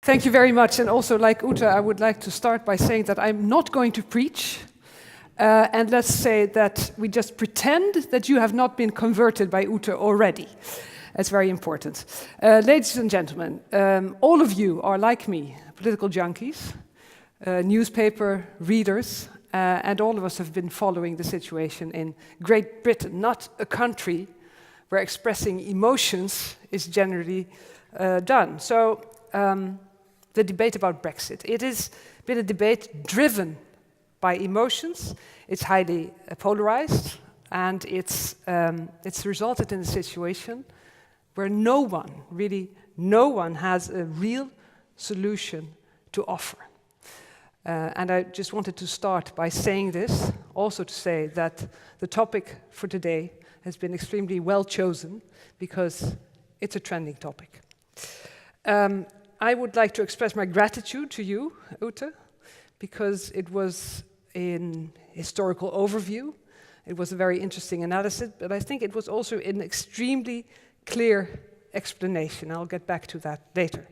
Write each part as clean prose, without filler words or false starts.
Thank you very much. And also, like Ute, I would like to start by saying that I'm not going to preach. And let's say that we just pretend that you have not been converted by Ute already. That's very important. Ladies and gentlemen, all of you are like me, political junkies, newspaper readers, and all of us have been following the situation in Great Britain, not a country where expressing emotions is generally done. So the debate about Brexit, it has been a debate driven by emotions. It's highly polarized, and it's resulted in a situation where no one has a real solution to offer. And I just wanted to start by saying this, also to say that the topic for today has been extremely well chosen because it's a trending topic. I would like to express my gratitude to you, Ute, because it was an historical overview. It was a very interesting analysis, but I think it was also an extremely clear explanation. I'll get back to that later.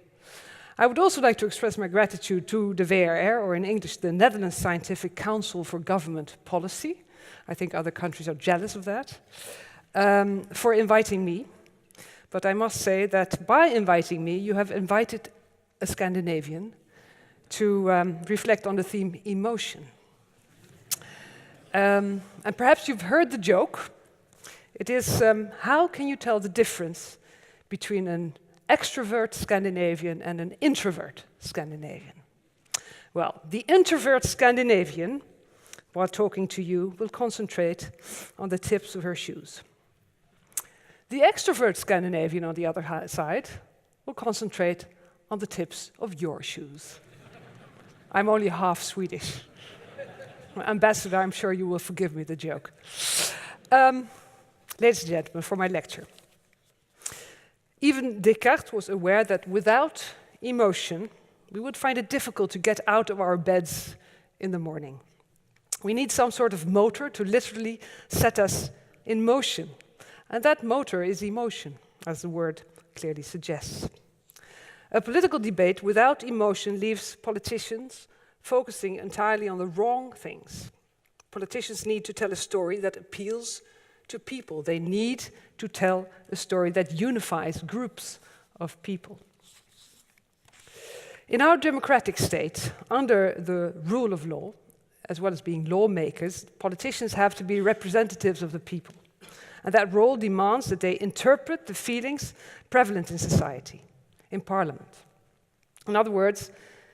I would also like to express my gratitude to the WRR, or in English, the Netherlands Scientific Council for Government Policy. I think other countries are jealous of that, for inviting me. But I must say that by inviting me, you have invited a Scandinavian to reflect on the theme emotion. And perhaps you've heard the joke. It is, how can you tell the difference between an extrovert Scandinavian and an introvert Scandinavian? Well, the introvert Scandinavian, while talking to you, will concentrate on the tips of her shoes. The extrovert Scandinavian, on the other side, will concentrate on the tips of your shoes. I'm only half Swedish. Ambassador, I'm sure you will forgive me the joke. Ladies and gentlemen, for my lecture. Even Descartes was aware that without emotion, we would find it difficult to get out of our beds in the morning. We need some sort of motor to literally set us in motion. And that motor is emotion, as the word clearly suggests. A political debate without emotion leaves politicians focusing entirely on the wrong things. Politicians need to tell a story that appeals to people. They need to tell a story that unifies groups of people. In our democratic state, under the rule of law, as well as being lawmakers, politicians have to be representatives of the people. And that role demands that they interpret the feelings prevalent in society, in parliament. In other words,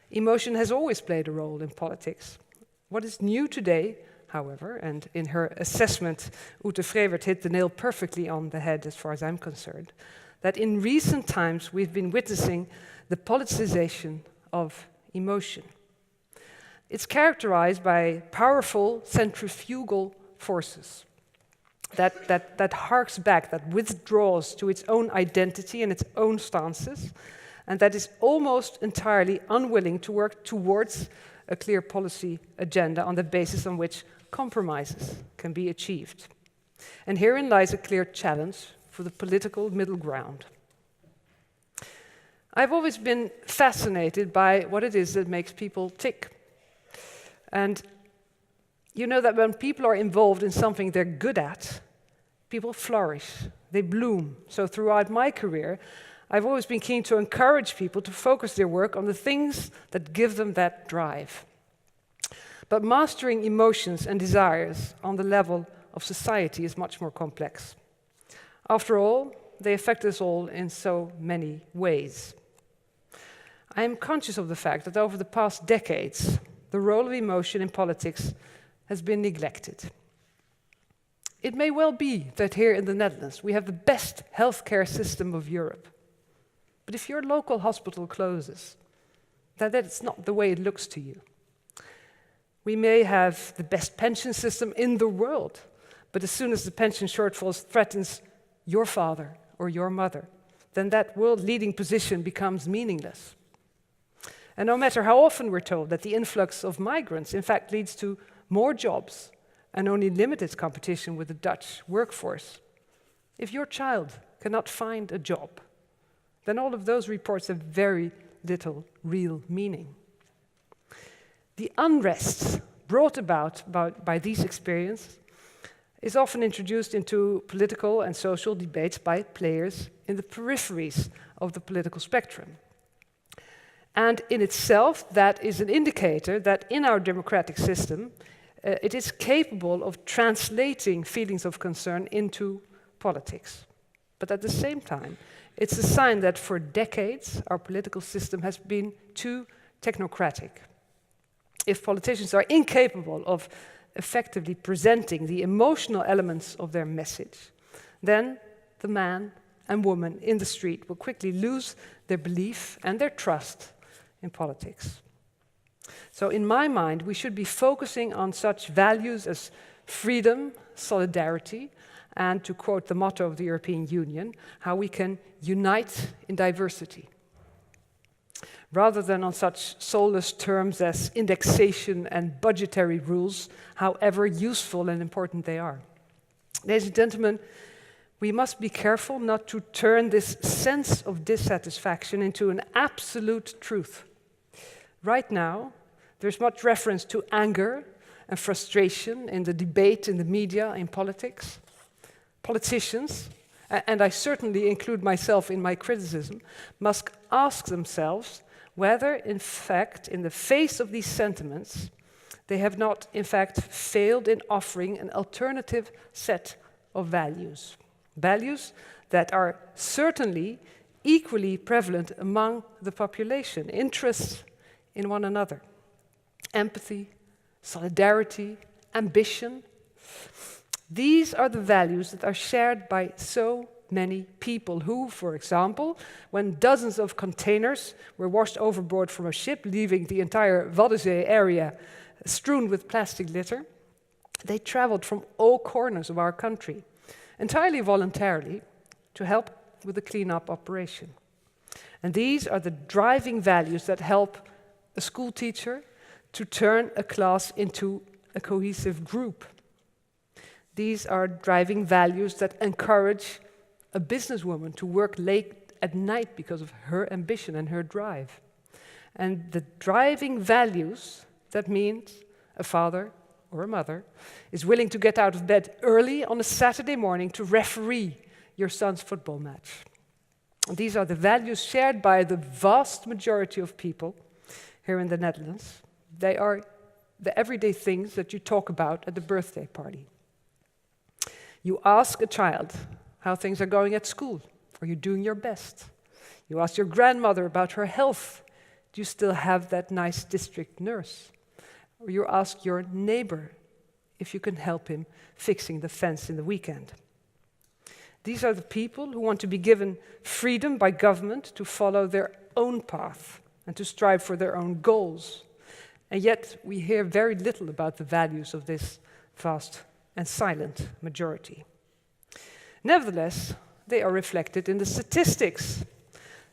emotion has always played a role in politics. What is new today, however, and in her assessment, Ute Frevert hit the nail perfectly on the head as far as I'm concerned, that in recent times we've been witnessing the politicization of emotion. It's characterized by powerful centrifugal forces that harks back, that withdraws to its own identity and its own stances, and that is almost entirely unwilling to work towards a clear policy agenda on the basis on which compromises can be achieved. And herein lies a clear challenge for the political middle ground. I've always been fascinated by what it is that makes people tick. And you know that when people are involved in something they're good at, people flourish, they bloom. So throughout my career, I've always been keen to encourage people to focus their work on the things that give them that drive. But mastering emotions and desires on the level of society is much more complex. After all, they affect us all in so many ways. I am conscious of the fact that over the past decades, the role of emotion in politics has been neglected. It may well be that here in the Netherlands we have the best healthcare system of Europe. But if your local hospital closes, then that's not the way it looks to you. We may have the best pension system in the world, but as soon as the pension shortfall threatens your father or your mother, then that world-leading position becomes meaningless. And no matter how often we're told that the influx of migrants in fact leads to more jobs and only limited competition with the Dutch workforce, if your child cannot find a job, then all of those reports have very little real meaning. The unrest brought about by these experiences is often introduced into political and social debates by players in the peripheries of the political spectrum. And in itself, that is an indicator that in our democratic system, it is capable of translating feelings of concern into politics. But at the same time, it's a sign that for decades, our political system has been too technocratic. If politicians are incapable of effectively presenting the emotional elements of their message, then the man and woman in the street will quickly lose their belief and their trust in politics. So in my mind, we should be focusing on such values as freedom, solidarity, and to quote the motto of the European Union, how we can unite in diversity, rather than on such soulless terms as indexation and budgetary rules, however useful and important they are. Ladies and gentlemen, we must be careful not to turn this sense of dissatisfaction into an absolute truth. Right now, there's much reference to anger and frustration in the debate, in the media, in politics. Politicians, and I certainly include myself in my criticism, must ask themselves whether, in fact, in the face of these sentiments, they have not, in fact, failed in offering an alternative set of values. Values that are certainly equally prevalent among the population. Interests in one another. Empathy, solidarity, ambition. These are the values that are shared by so many people who, for example, when dozens of containers were washed overboard from a ship, leaving the entire Waddenzee area strewn with plastic litter, they traveled from all corners of our country, entirely voluntarily, to help with the cleanup operation. And these are the driving values that help a school teacher to turn a class into a cohesive group. These are driving values that encourage a businesswoman to work late at night because of her ambition and her drive. And the driving values, that means a father or a mother is willing to get out of bed early on a Saturday morning to referee your son's football match. And these are the values shared by the vast majority of people here in the Netherlands. They are the everyday things that you talk about at the birthday party. You ask a child how things are going at school. Are you doing your best? You ask your grandmother about her health. Do you still have that nice district nurse? Or you ask your neighbor if you can help him fixing the fence in the weekend. These are the people who want to be given freedom by government to follow their own path and to strive for their own goals. And yet we hear very little about the values of this vast and silent majority. Nevertheless, they are reflected in the statistics.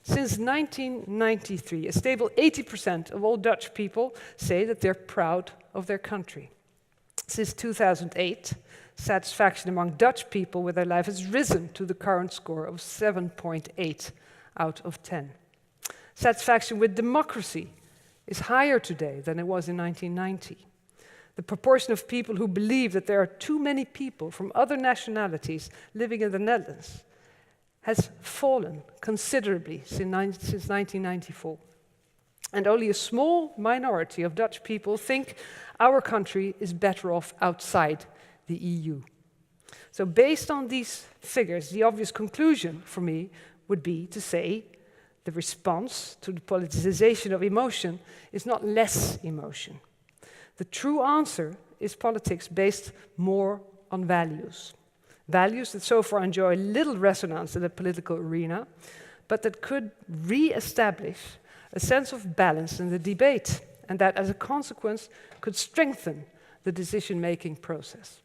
Since 1993, a stable 80% of all Dutch people say that they're proud of their country. Since 2008, satisfaction among Dutch people with their life has risen to the current score of 7.8 out of 10. Satisfaction with democracy is higher today than it was in 1990. The proportion of people who believe that there are too many people from other nationalities living in the Netherlands has fallen considerably since 1994. And only a small minority of Dutch people think our country is better off outside the EU. So based on these figures, the obvious conclusion for me would be to say the response to the politicization of emotion is not less emotion. The true answer is politics based more on values. Values that so far enjoy little resonance in the political arena, but that could re-establish a sense of balance in the debate, and that as a consequence could strengthen the decision-making process.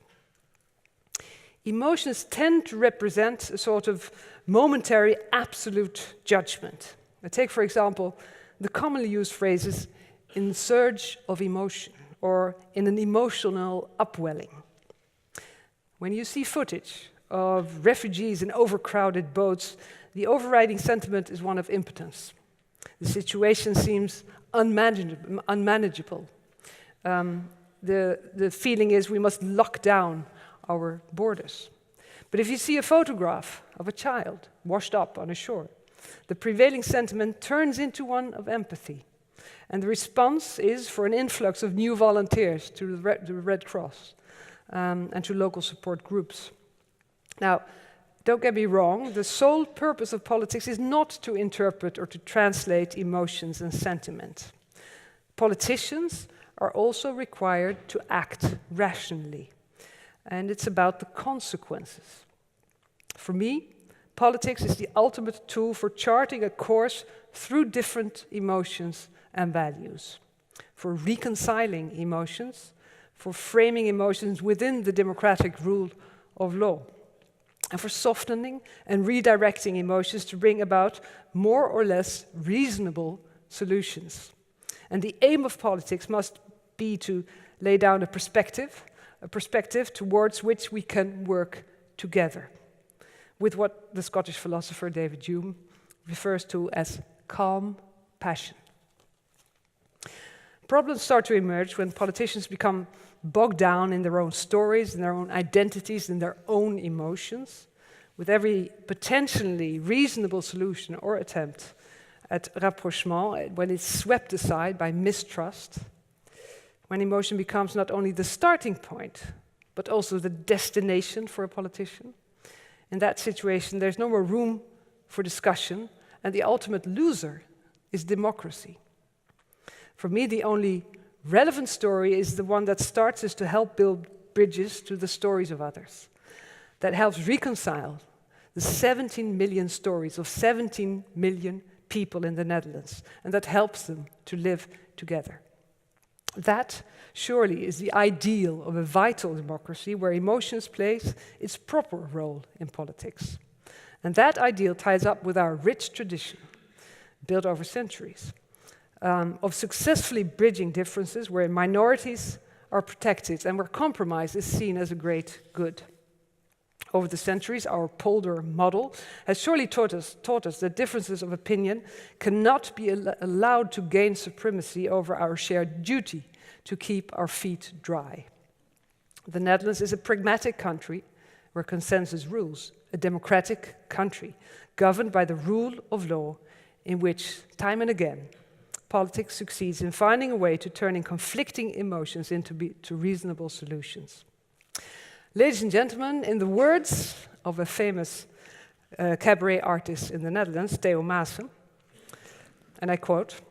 Emotions tend to represent a sort of momentary absolute judgment. Take, for example, the commonly used phrases in surge of emotion or in an emotional upwelling. When you see footage of refugees in overcrowded boats, the overriding sentiment is one of impotence. The situation seems unmanageable. The feeling is we must lock down our borders. But if you see a photograph of a child washed up on a shore, the prevailing sentiment turns into one of empathy. And the response is for an influx of new volunteers to the Red Cross and to local support groups. Now, don't get me wrong, the sole purpose of politics is not to interpret or to translate emotions and sentiment. Politicians are also required to act rationally, and it's about the consequences. For me, politics is the ultimate tool for charting a course through different emotions and values, for reconciling emotions, for framing emotions within the democratic rule of law, and for softening and redirecting emotions to bring about more or less reasonable solutions. And the aim of politics must be to lay down a perspective towards which we can work together, with what the Scottish philosopher David Hume refers to as calm passion. Problems start to emerge when politicians become bogged down in their own stories, in their own identities, in their own emotions, with every potentially reasonable solution or attempt at rapprochement, when it's swept aside by mistrust, when emotion becomes not only the starting point, but also the destination for a politician. In that situation, there's no more room for discussion, and the ultimate loser is democracy. For me, the only relevant story is the one that starts us to help build bridges to the stories of others, that helps reconcile the 17 million stories of 17 million people in the Netherlands, and that helps them to live together. That, surely, is the ideal of a vital democracy where emotions plays its proper role in politics. And that ideal ties up with our rich tradition, built over centuries, of successfully bridging differences where minorities are protected and where compromise is seen as a great good. Over the centuries, our Polder model has surely taught us that differences of opinion cannot be allowed to gain supremacy over our shared duty to keep our feet dry. The Netherlands is a pragmatic country where consensus rules, a democratic country governed by the rule of law in which, time and again, politics succeeds in finding a way to turning conflicting emotions into reasonable solutions. Ladies and gentlemen, in the words of a famous cabaret artist in the Netherlands, Theo Maassen, and I quote,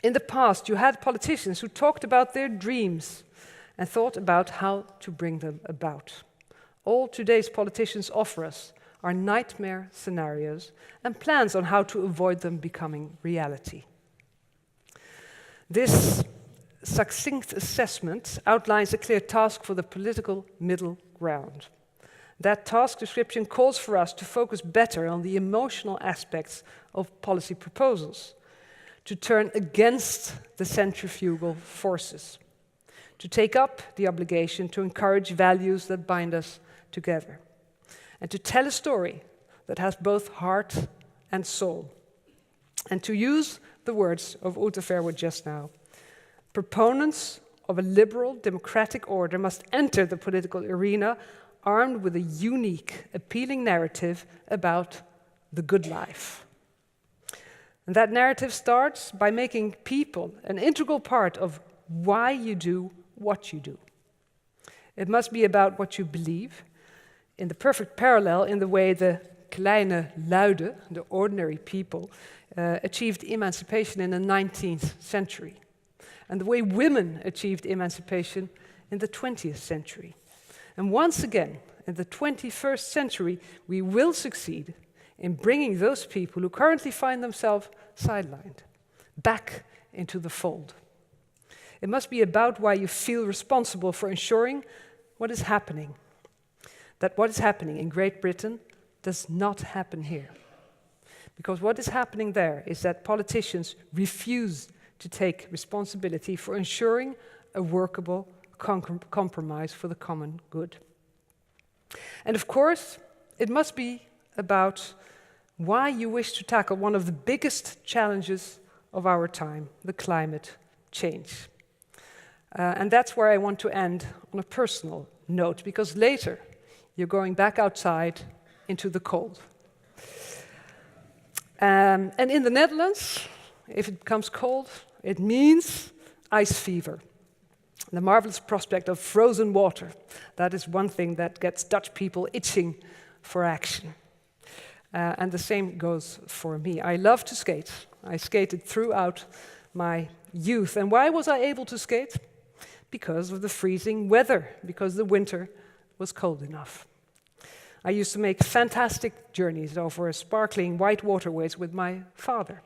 "In the past you had politicians who talked about their dreams and thought about how to bring them about. All today's politicians offer us are nightmare scenarios and plans on how to avoid them becoming reality." This succinct assessment outlines a clear task for the political middle ground. That task description calls for us to focus better on the emotional aspects of policy proposals, to turn against the centrifugal forces, to take up the obligation to encourage values that bind us together, and to tell a story that has both heart and soul. And to use the words of Ute Frevert just now, proponents of a liberal democratic order must enter the political arena armed with a unique, appealing narrative about the good life. And that narrative starts by making people an integral part of why you do what you do. It must be about what you believe, in the perfect parallel in the way the kleine luiden, the ordinary people, achieved emancipation in the 19th century, and the way women achieved emancipation in the 20th century. And once again, in the 21st century, we will succeed in bringing those people who currently find themselves sidelined back into the fold. It must be about why you feel responsible for ensuring what is happening, that what is happening in Great Britain does not happen here. Because what is happening there is that politicians refuse to take responsibility for ensuring a workable compromise for the common good. And of course, it must be about why you wish to tackle one of the biggest challenges of our time, the climate change. And that's where I want to end on a personal note, because later you're going back outside into the cold. And in the Netherlands, if it becomes cold, it means ice fever. The marvelous prospect of frozen water. That is one thing that gets Dutch people itching for action. And the same goes for me. I love to skate. I skated throughout my youth. And why was I able to skate? Because of the freezing weather, because the winter was cold enough. I used to make fantastic journeys over sparkling white waterways with my father.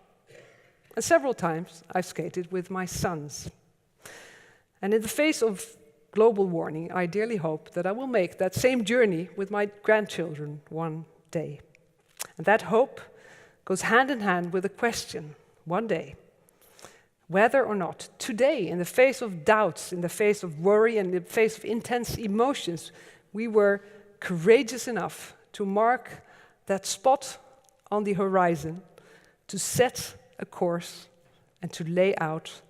And several times I've skated with my sons. And in the face of global warming, I dearly hope that I will make that same journey with my grandchildren one day. And that hope goes hand in hand with a question, one day, whether or not today, in the face of doubts, in the face of worry, and in the face of intense emotions, we were courageous enough to mark that spot on the horizon, to set a course and to lay out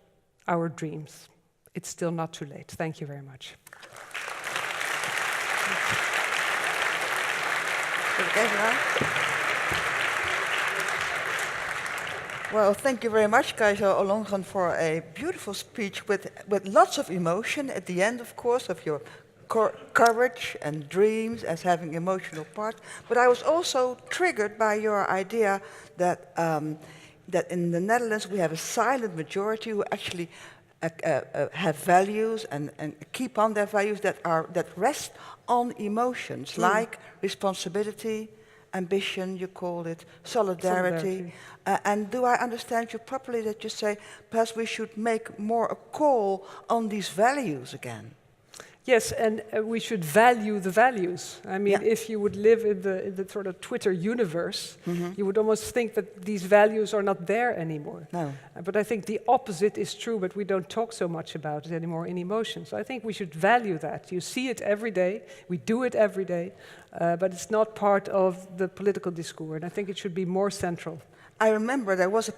our dreams. It's still not too late. Thank you very much. Well, thank you very much, Kajsa Ollongren, for a beautiful speech with lots of emotion at the end, of course, of your courage and dreams as having emotional part. But I was also triggered by your idea that that in the Netherlands we have a silent majority who actually have values and keep on their values that rest on emotions like responsibility, ambition, you call it, solidarity. And do I understand you properly that you say perhaps we should make more a call on these values again? Yes, and we should value the values. I mean, if you would live in the sort of Twitter universe, you would almost think that these values are not there anymore. No. But I think the opposite is true, but we don't talk so much about it anymore in emotions. So I think we should value that. You see it every day, we do it every day, but it's not part of the political discourse, and I think it should be more central. I remember there was a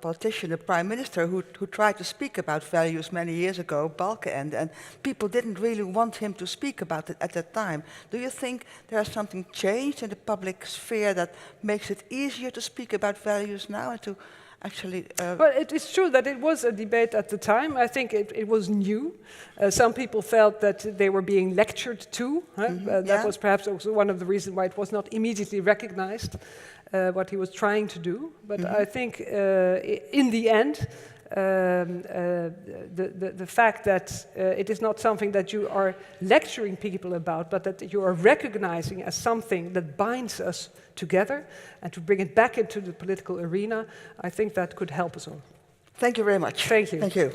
politician, a prime minister, who tried to speak about values many years ago, Balkenende, and people didn't really want him to speak about it at that time. Do you think there's something changed in the public sphere that makes it easier to speak about values now and to actually... Well, it is true that it was a debate at the time. I think it was new. Some people felt that they were being lectured to. That was perhaps also one of the reasons why it was not immediately recognized. What he was trying to do. But I think in the end, the fact that it is not something that you are lecturing people about, but that you are recognizing as something that binds us together and to bring it back into the political arena, I think that could help us all. Thank you very much. Thank you. Thank you.